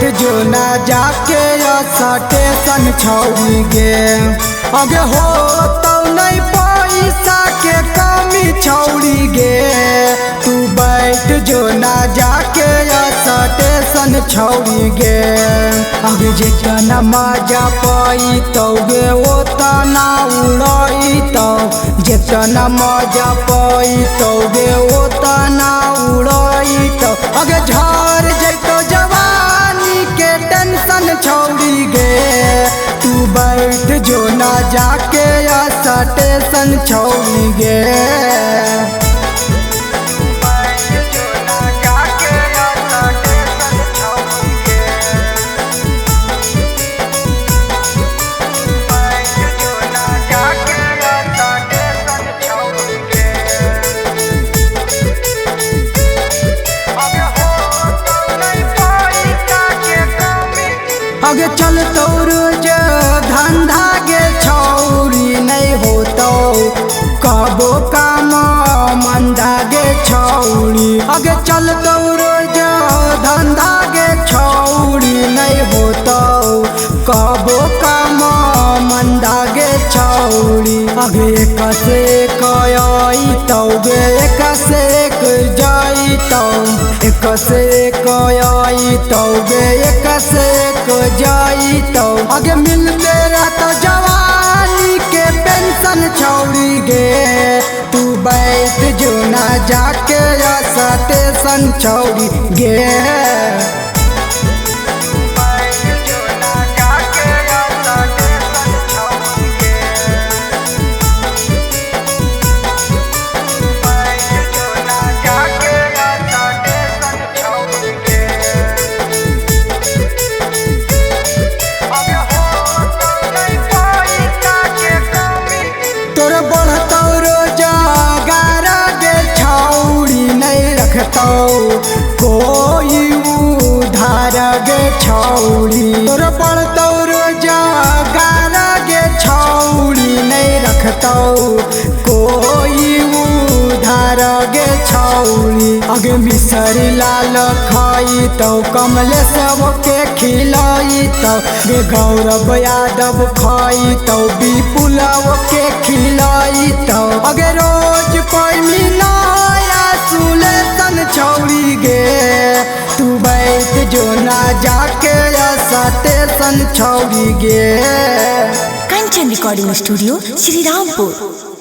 बैठ जो ना जाके स्टेशन छौड़ी गे। अगे हो तो नहीं पैसा के कमी छौड़ी गे। तू बैठ जो ना जाके स्टेशन छौड़ी गे। अगे जितना मजा पाई तो गे ओतना उड़ाई तो। जितना मजा पाई तो गे ओतना उड़ाई तो। अगे झड़ जैतो जवानी के टेंशन छौड़ी गे। तू बैठ जो ना जाके स्टेशन छौड़ी गे। अगे चल तो रोज धंधा गे छौरी नहीं होतो कबो काम मंदा गे छौरी। अगे चल तो रोज धंधा गे छौरी नहीं होतो कबो काम मंदा गे छौरी। अगे एक से एक आई तो गे एक से एक जाई तो। एक से एक आई तो गे एक से एक जाई तो। अगे मिलते रहता जवानी के पेंशन छौड़ी गे। तू बैठ जो ना जाके स्टेशन छौड़ी गे। कोई उधार गे छौड़ी तोर पड़तो रोजगार गे छौड़ी नहीं रखतो कोई उधार गे छौड़ी। अगे मिसरी लाल खाई तो कमले सबके खिलाई तो। गे गौरव यादव खाई तो विपुलव के खिलाई तो। अगे रोज कोई मिलाया सुलेशन छौड़ी गे। तू बैठ जो ना जाके स्टेशन छौड़ी गे। Kanchan recording studio Shrirampur.